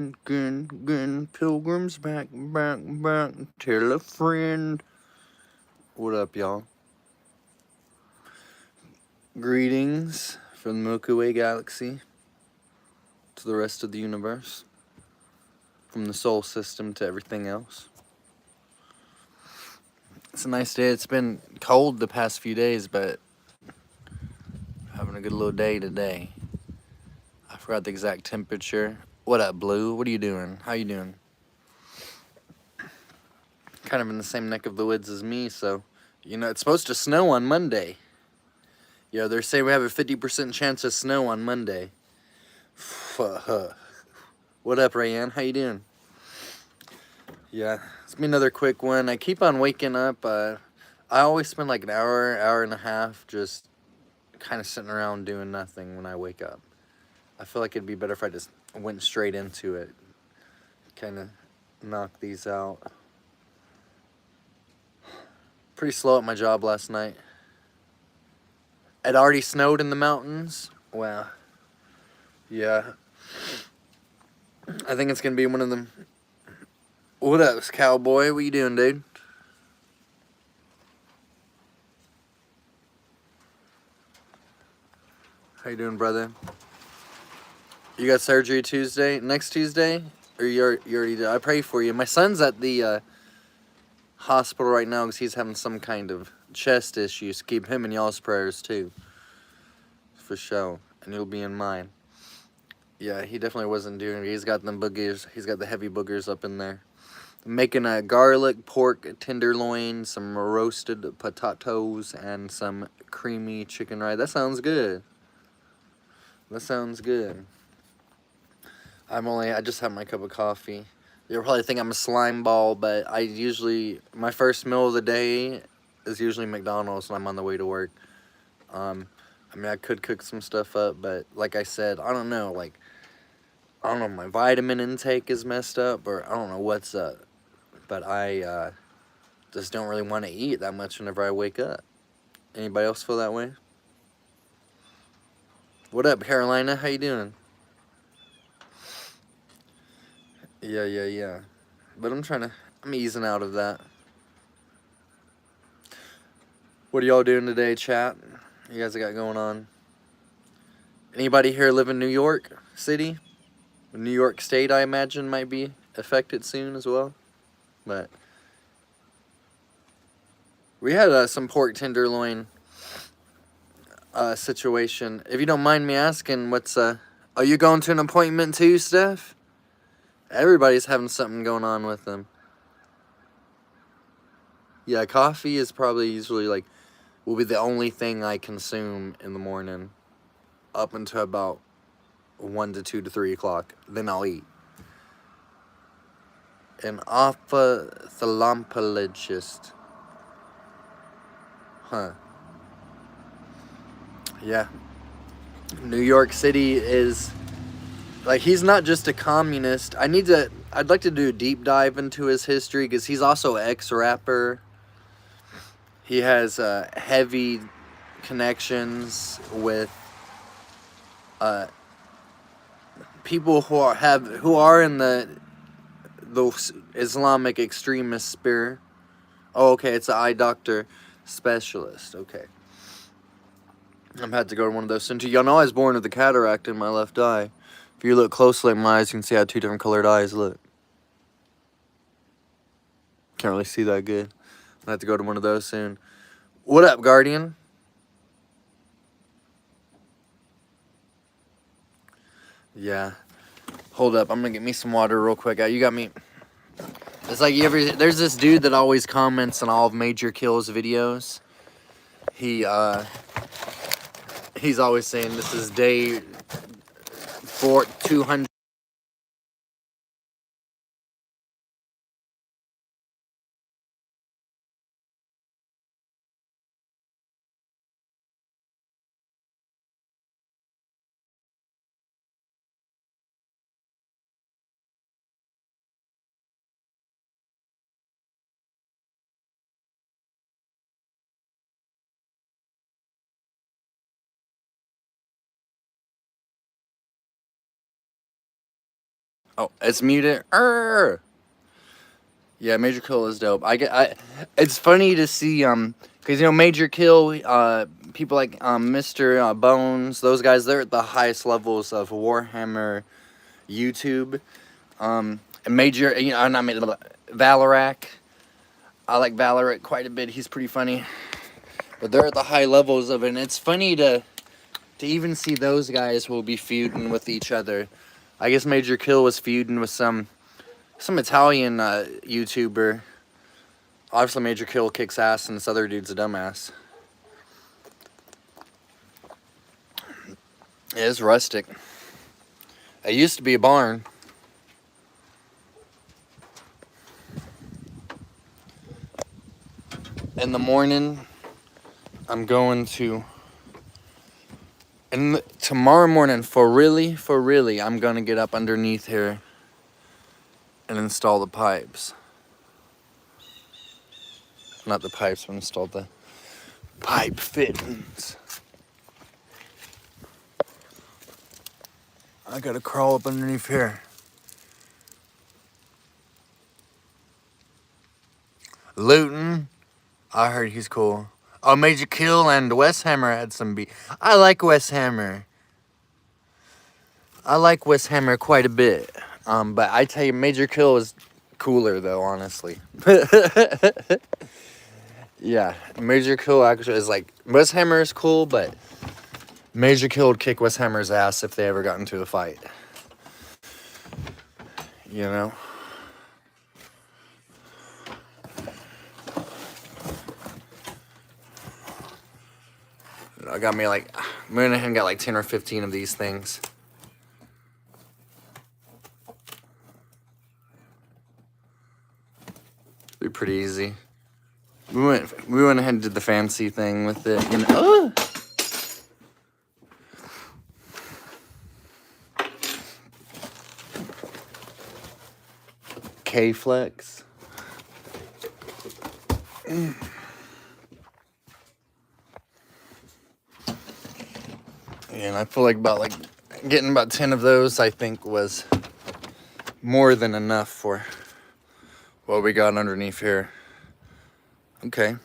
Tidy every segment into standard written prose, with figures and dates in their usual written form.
Pilgrims back, tell a friend. What up, y'all? Greetings from the Milky Way galaxy to the rest of the universe, from the solar system to everything else. It's a nice day. It's been cold the past few days, but having a good little day today. I forgot the exact temperature. What up, Blue? What are you doing? How you doing? Kind of in the same neck of the woods as me, so, you know, it's supposed to snow on Monday. Yeah, they're saying we have a 50% chance of snow on Monday. What up, Rayanne? How you doing? Yeah, it's been another quick one. I keep on waking up. I always spend like an hour and a half just kind of sitting around doing nothing when I wake up. I feel like it'd be better if I just went straight into it. Kind of knock these out. Pretty slow at my job last night. It already snowed in the mountains. Wow. Yeah. I think it's going to be one of them. What up, cowboy? What you doing, dude? How you doing, brother? You got surgery Tuesday? Next Tuesday? Or you already did? I pray for you. My son's at the hospital right now because he's having some kind of chest issues. Keep him in y'all's prayers, too. For sure. And you'll be in mine. Yeah, he definitely wasn't doing it. He's got them boogers. He's got the heavy boogers up in there. I'm making a garlic pork tenderloin, some roasted potatoes, and some creamy chicken rice. That sounds good. That sounds good. I just had my cup of coffee. You'll probably think I'm a slime ball, but my first meal of the day is usually McDonald's when I'm on the way to work. I mean, I could cook some stuff up, but like I said, I don't know, my vitamin intake is messed up, or I don't know what's up, but I just don't really want to eat that much whenever I wake up. Anybody else feel that way? What up, Carolina? How you doing? Yeah. But I'm easing out of that. What are y'all doing today, chat? You guys got going on? Anybody here live in New York City? New York State, I imagine, might be affected soon as well. But we had some pork tenderloin situation. If you don't mind me asking, are you going to an appointment too, Steph? Everybody's having something going on with them. Yeah, coffee is probably usually will be the only thing I consume in the morning up until about 1 to 2 to 3 o'clock. Then I'll eat. An ophthalmologist. Huh. Yeah. New York City is he's not just a communist. I'd like to do a deep dive into his history because he's also an ex-rapper. He has heavy connections with people who are in the Islamic extremist spirit. Oh, okay, it's an eye doctor specialist. Okay. I'm had to go to one of those soon too. Y'all know I was born with a cataract in my left eye. If you look closely at my eyes, you can see I have 2 different colored eyes. Look. Can't really see that good. I have to go to one of those soon. What up, Guardian? Yeah. Hold up, I'm gonna get me some water real quick. You got me. It's like there's this dude that always comments on all of Major Kill's videos. He's always saying this is day 200. Oh, it's muted. Yeah, Major Kill is dope. It's funny to see because Major Kill, people like Mr. Bones, those guys, they're at the highest levels of Warhammer YouTube. And Major, not Major, Valorak. I like Valorant quite a bit. He's pretty funny. But they're at the high levels of it, and it's funny to even see those guys will be feuding with each other. I guess Major Kill was feuding with some Italian YouTuber. Obviously, Major Kill kicks ass, and this other dude's a dumbass. Yeah, it's rustic. It used to be a barn. In the morning, I'm going to... And tomorrow morning, for really, I'm going to get up underneath here and install the pipes. Not the pipes, but install the pipe fittings. I got to crawl up underneath here. Luton, I heard he's cool. Oh, Major Kill and Wes Hammer had some beat. I like Wes Hammer. I like Wes Hammer quite a bit. But I tell you, Major Kill is cooler though, honestly. Yeah, Major Kill actually is like, Wes Hammer is cool, but Major Kill would kick Wes Hammer's ass if they ever got into a fight. You know? I got me like, me and him got like 10 or 15 of these things. Be pretty easy. We went ahead and did the fancy thing with it, K-Flex. And I feel like getting about 10 of those, I think, was more than enough for what we got underneath here. Okay.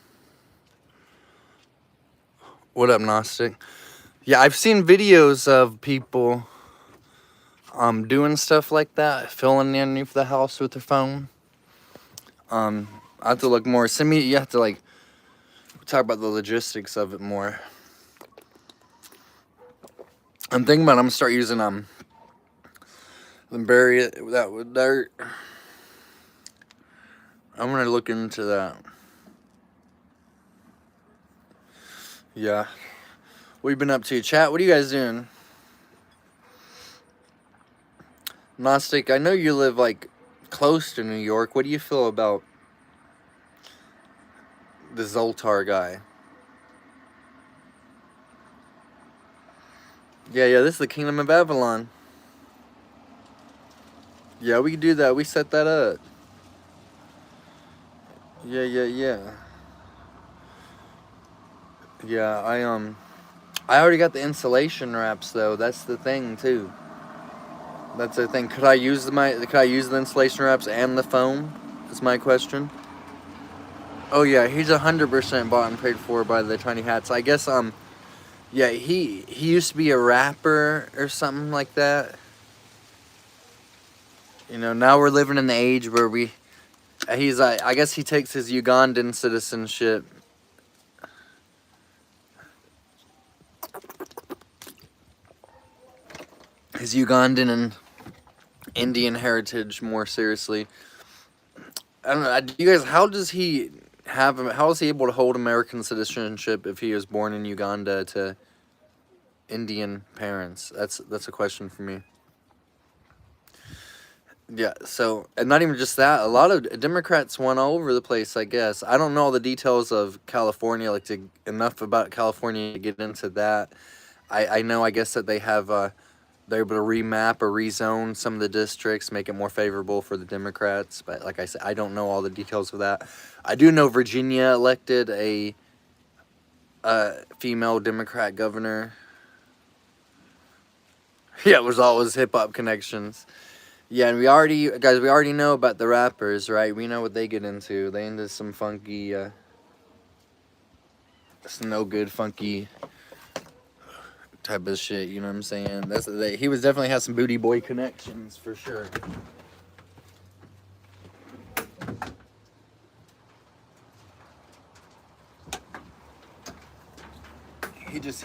What up, Gnostic? Yeah, I've seen videos of people doing stuff like that, filling underneath the house with their phone. I have to look more. You have to like talk about the logistics of it more. I'm thinking about I'm gonna start using and bury it with dirt. I'm gonna look into that. Yeah. What you been up to, chat? What are you guys doing? Gnostic, I know you live like close to New York. What do you feel about the Zoltar guy? Yeah, this is the Kingdom of Avalon. Yeah, we can do that. We set that up. Yeah. Yeah, I already got the insulation wraps though. That's the thing too. That's the thing. Could I use the insulation wraps and the foam? Is my question. Oh yeah, he's 100% bought and paid for by the Tiny Hats. I guess yeah, he used to be a rapper or something like that. Now we're living in the age where he's I guess he takes his Ugandan citizenship. His Ugandan and Indian heritage more seriously. I don't know. You guys, how is he able to hold American citizenship if he was born in Uganda to Indian parents? That's a question for me. Yeah, so, and not even just that, a lot of Democrats went all over the place, I guess. I don't know all the details of California, enough about California to get into that. I know, I guess, that they have, they're able to remap or rezone some of the districts, make it more favorable for the Democrats. But like I said, I don't know all the details of that. I do know Virginia elected a female Democrat governor. Yeah, it was always hip-hop connections. Yeah, and we already know about the rappers, right? We know what they get into. They into some funky, some no good funky type of shit. You know what I'm saying? He was definitely has some booty boy connections for sure.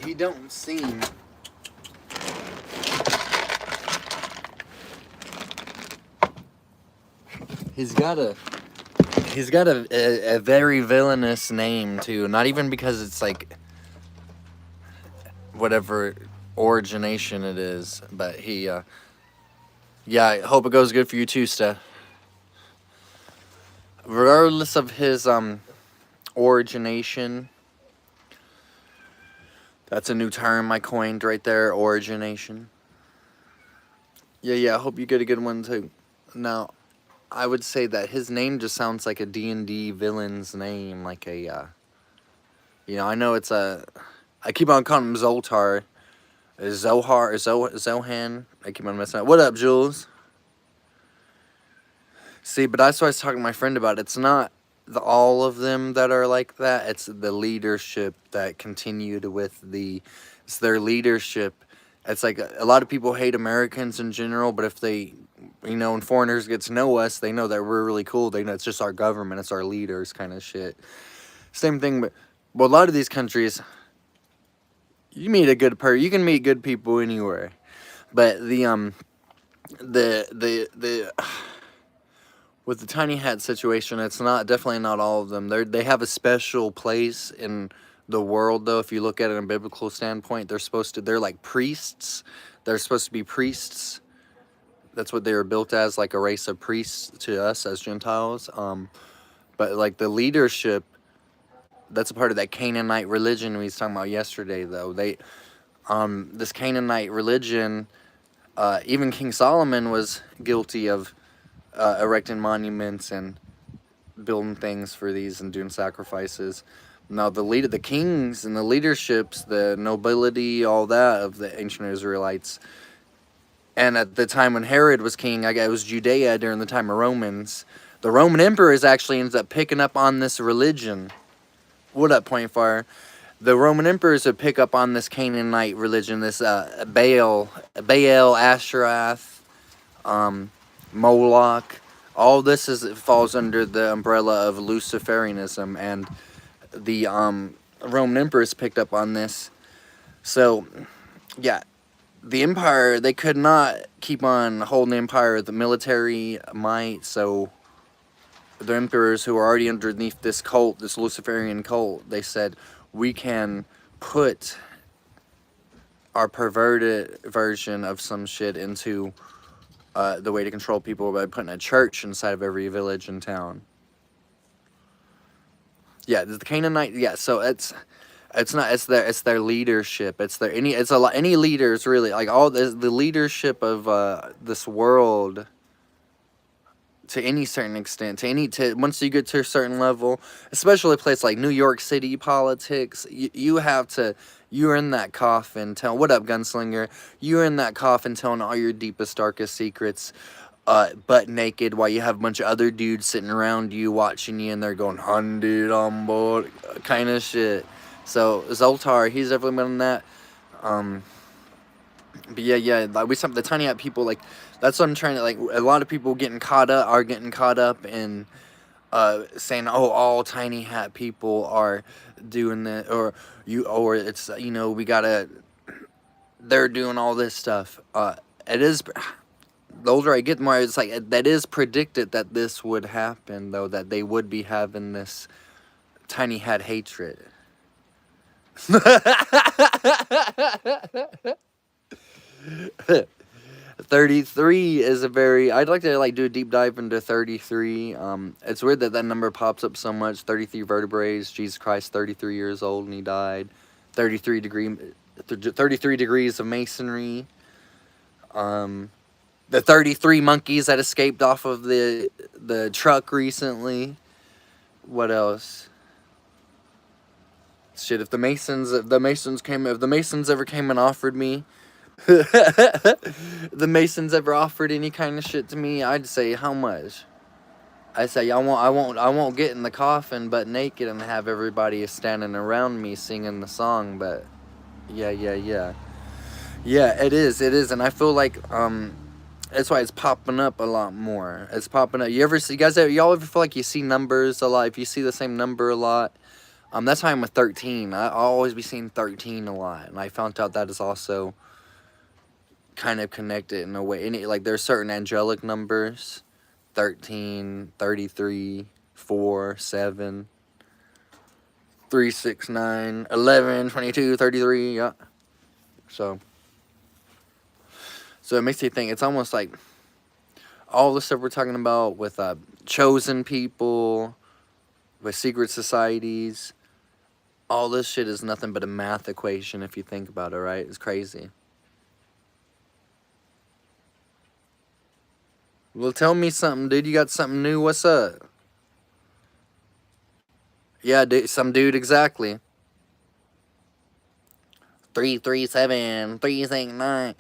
He don't seem. He's got a a very villainous name too. Not even because it's like whatever origination it is, but yeah. I hope it goes good for you too, Steph. Regardless of his origination, that's a new term I coined right there. Origination. Yeah. I hope you get a good one too. Now, I would say that his name just sounds like a D&D villain's name, like a I know it's a. I keep on calling him Zoltar. Zohan. I keep on messing up. What up, Jules? See, but that's what I was talking to my friend about. It's not all of them that are like that. It's the leadership that continued with it's their leadership. It's like a lot of people hate Americans in general, but if they, when foreigners get to know us, they know that we're really cool. They know it's just our government, it's our leaders kind of shit. Same thing, but a lot of these countries, you can meet good people anywhere. But the with the tiny hat situation, it's definitely not all of them. They have a special place in the world, though. If you look at it in a biblical standpoint, they're like priests. They're supposed to be priests. That's what they were built as, like a race of priests to us as Gentiles. But like the leadership, that's a part of that Canaanite religion we was talking about yesterday, though. This Canaanite religion, even King Solomon was guilty of erecting monuments and building things for these and doing sacrifices. Now the kings and the leaderships, the nobility, all that of the ancient Israelites. And at the time when Herod was king, it was Judea during the time of Romans. The Roman emperors actually ends up picking up on this religion. What up, Point Fire? The Roman emperors would pick up on this Canaanite religion, this Baal, Asherath, Moloch. All this falls under the umbrella of Luciferianism, and the Roman emperors picked up on this. So, yeah, the empire, they could not keep on holding the empire with the military might, so the emperors who were already underneath this cult, this Luciferian cult, they said, we can put our perverted version of some shit into the way to control people by putting a church inside of every village and town. Yeah, the Canaanite. Yeah, so it's not it's their leadership. Any leaders really, like all the leadership of this world. To any certain extent, once you get to a certain level, especially a place like New York City politics, you're in that coffin telling, what up, gunslinger? You're in that coffin telling all your deepest, darkest secrets, butt naked, while you have a bunch of other dudes sitting around you watching you, and they're going 100 on board, kind of shit. So Zoltar, he's definitely been in that. But yeah, like the tiny hat people, like that's what I'm trying to, like, a lot of people are getting caught up in saying, oh, all tiny hat people are doing that, or it's they're doing all this stuff. It is, the older I get, the more it's like that is predicted that this would happen, though, that they would be having this tiny hat hatred. 33 is a very, I'd like to like do a deep dive into 33. It's weird that number pops up so much. 33 vertebrae. Jesus Christ, 33 years old, and he died. 33 degrees of masonry. The 33 monkeys that escaped off of the truck recently. What else? Shit, if the Masons ever came and offered me The Masons ever offered any kind of shit to me, I'd say how much. I say I won't get in the coffin but naked and have everybody standing around me singing the song. But yeah, it is, and I feel like that's why it's popping up a lot more. It's popping up. You ever see, y'all ever feel like you see numbers a lot? If you see the same number a lot, that's why I'm with 13. I'll always be seeing 13 a lot, and I found out that is also kind of connected in a way. Like there's certain angelic numbers, 13, 33, 4, 7, 3, 6, 9, 11, 22, 33. Yeah. So it makes you think. It's almost like all the stuff we're talking about with chosen people, with secret societies. All this shit is nothing but a math equation if you think about it, right? It's crazy. Well, tell me something, dude. You got something new? What's up? Yeah, dude, some dude, exactly. 337, 369.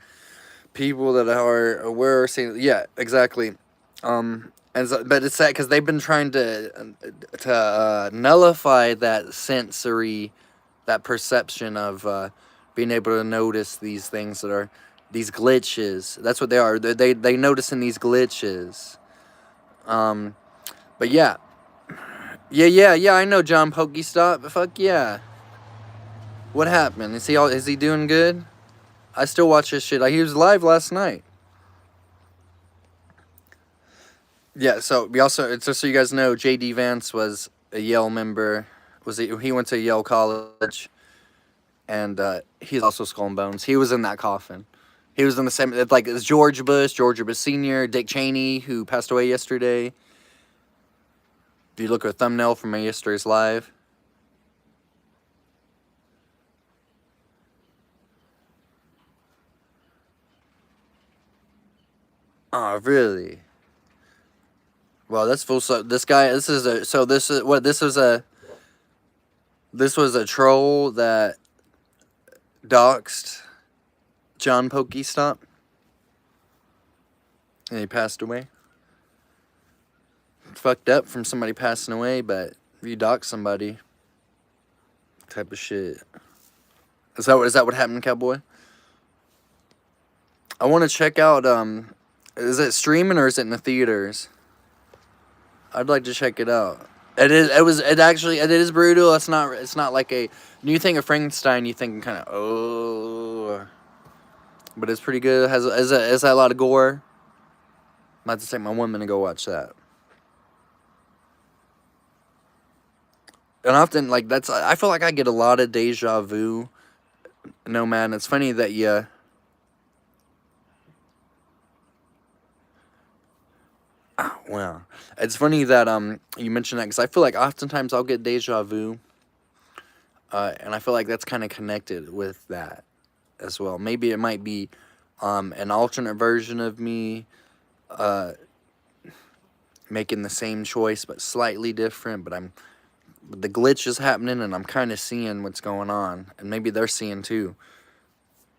People that are aware, seeing, yeah, exactly. But it's sad because they've been trying to nullify that sensory, that perception of being able to notice these things that are these glitches. That's what they are. They noticing these glitches. But yeah. I know John Pokestop. Fuck yeah. What happened? Is he doing good? I still watch his shit. He was live last night. Yeah, so we also, just so you guys know, J.D. Vance was a Yale member. He went to Yale College, and he's also Skull and Bones. He was in that coffin. He was in the same, like, it's George Bush Sr., Dick Cheney, who passed away yesterday. If you look at a thumbnail from yesterday's live. Oh, really? Well, that's full. So this guy, this is a, so this is what this was a troll that doxed John Pokestop, and he passed away. Fucked up from somebody passing away, but if you dox somebody, type of shit. Is that what happened, Cowboy? I want to check out. Is it streaming or is it in the theaters? I'd like to check it out. It is. It is brutal. It's not. It's not like a. When you think of Frankenstein, you think kind of oh, but it's pretty good. It has a lot of gore. I'm about to take my woman to go watch that. And often, like I feel like I get a lot of deja vu. No man, it's funny that you. Well, it's funny that you mentioned that because I feel like oftentimes I'll get deja vu, and I feel like that's kind of connected with that as well. Maybe it might be an alternate version of me making the same choice but slightly different. But the glitch is happening, and I'm kind of seeing what's going on, and maybe they're seeing too.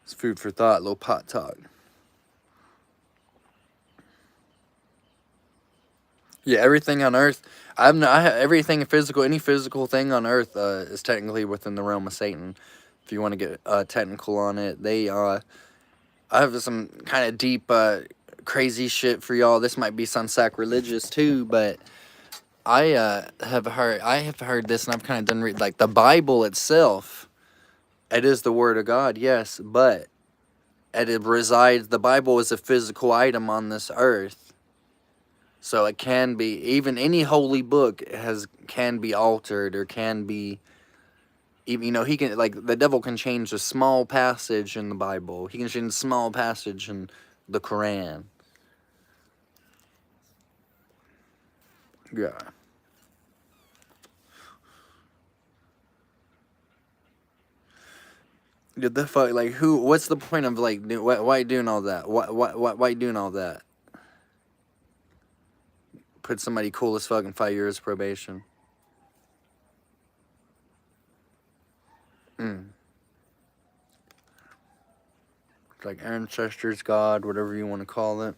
It's food for thought, little pot talk. Yeah, everything on Earth. Everything physical. Any physical thing on Earth is technically within the realm of Satan. If you want to get technical on it, I have some kind of deep, crazy shit for y'all. This might be some sacrilegious too, but I have heard this, and I've kind of done read like the Bible itself. It is the Word of God, yes, but it resides. The Bible is a physical item on this earth. So it can be, even any holy book can be altered or can be, even, he can, like, the devil can change a small passage in the Bible. He can change a small passage in the Quran. Yeah. The fuck, like, what's the point of, like, why you doing all that? Why you doing all that? Put somebody cool as fuck in 5 years probation. like ancestors, God, whatever you want to call it.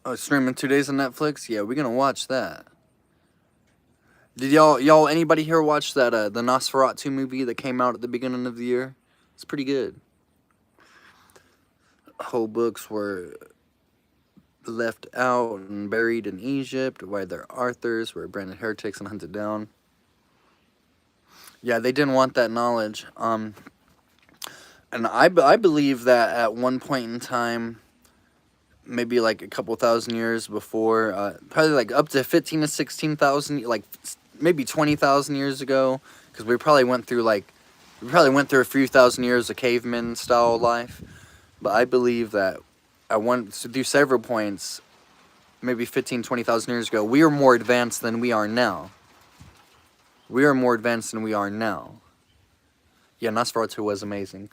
Oh, streaming 2 days on Netflix? Yeah, we're gonna watch that. Did y'all anybody here watch that the Nosferatu movie that came out at the beginning of the year? It's pretty good. Whole books were left out and buried in Egypt, why they're Arthurs, where Brandon heretics and hunted down. Yeah, they didn't want that knowledge. And I believe that at one point in time, maybe like a couple thousand years before, probably like up to 15 to 16,000, like maybe 20,000 years ago, because we probably went through a few thousand years of caveman style life. But I believe that at one through several points, maybe 15, 20,000 years ago, we were more advanced than we are now. We are more advanced than we are now. Yeah, Nosferatu was amazing.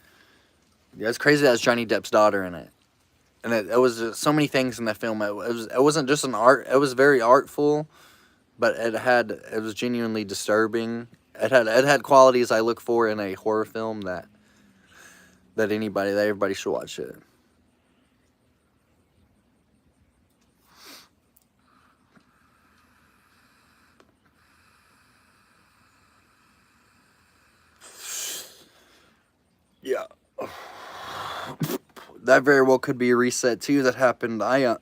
Yeah, it's crazy that has Johnny Depp's daughter in it. And it was just so many things in that film. It wasn't just an art. It was very artful, but it was genuinely disturbing. It had qualities I look for in a horror film that everybody should watch it. Yeah. That very well could be a reset too that happened. At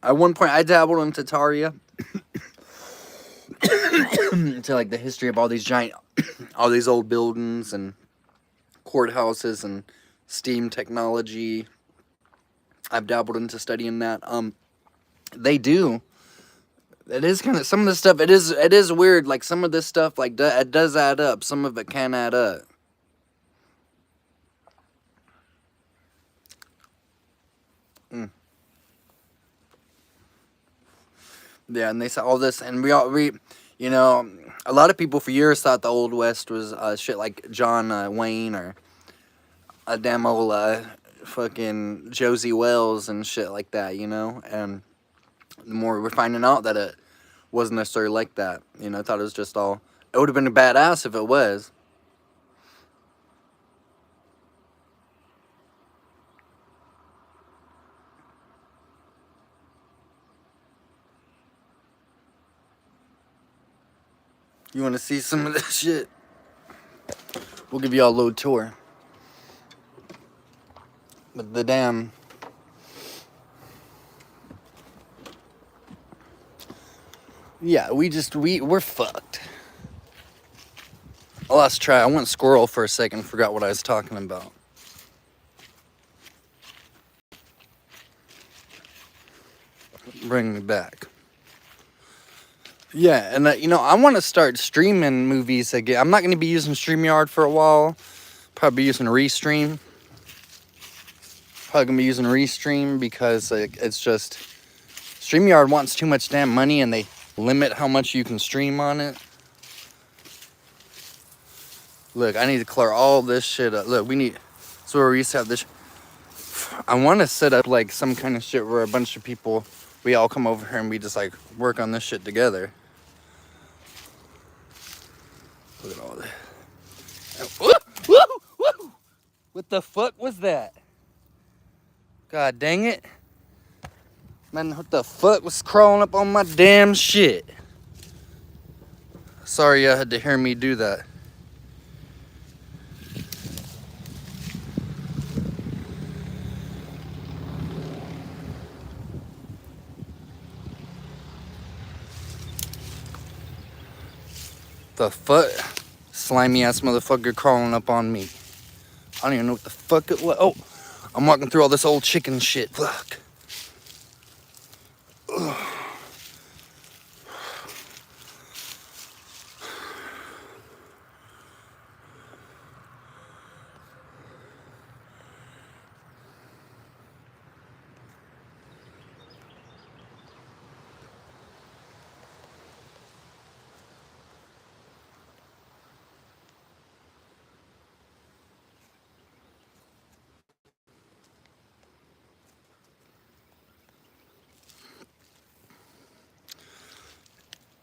one point I dabbled into Taria. To like the history of all these all these old buildings and courthouses and steam technology. I've dabbled into studying that. They do. It is kind of some of the stuff. It is weird. Like some of this stuff, like it does add up. Some of it can add up. Yeah, and they saw all this, and you know, a lot of people for years thought the Old West was shit like John Wayne or a damn old fucking Josie Wells and shit like that, you know. And the more we're finding out that it wasn't necessarily like that, you know. I thought it was just all. It would have been a badass if it was. You want to see some of this shit? We'll give you all a little tour. But the damn. Yeah, we're fucked. I lost track. I went squirrel for a second, forgot what I was talking about. Bring me back. Yeah, and you know, I want to start streaming movies again. I'm not going to be using StreamYard for a while. Probably using Restream. Probably going to be using Restream because it's just... StreamYard wants too much damn money and they limit how much you can stream on it. Look, I need to clear all this shit up. Look, so where we used to have this... I want to set up like some kind of shit where a bunch of people, we all come over here and we just like work on this shit together. Look at all that. Woo! Woo! What the fuck was that? God dang it. Man, what the fuck was crawling up on my damn shit? Sorry you had to hear me do that. The fuck? Slimy ass motherfucker crawling up on me. I don't even know what the fuck it was. Oh, I'm walking through all this old chicken shit. Fuck. Ugh.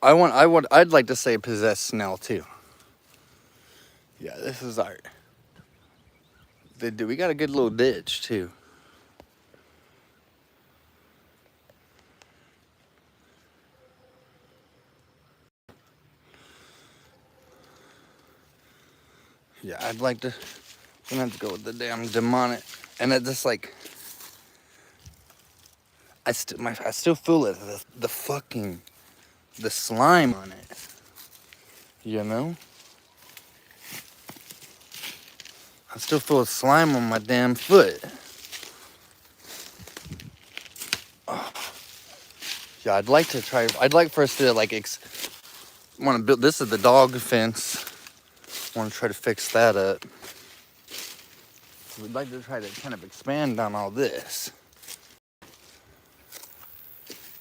I'd like to say possessed Snell too. Yeah, this is art. We got a good little ditch too. Yeah, I'd like to. I'm gonna have to go with the damn demonic, and it just like I still feel it. The fucking the slime on it. You know. I still feel slime on my damn foot. Oh. Yeah, I'd like to try. I'd like for us to like want to build. This is the dog fence. Want to try to fix that up. We'd like to try to kind of expand on all this.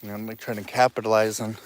You know, I'm like trying to capitalize on.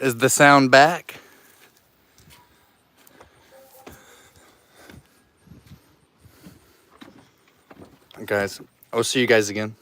Is the sound back? Guys, I'll see you guys again.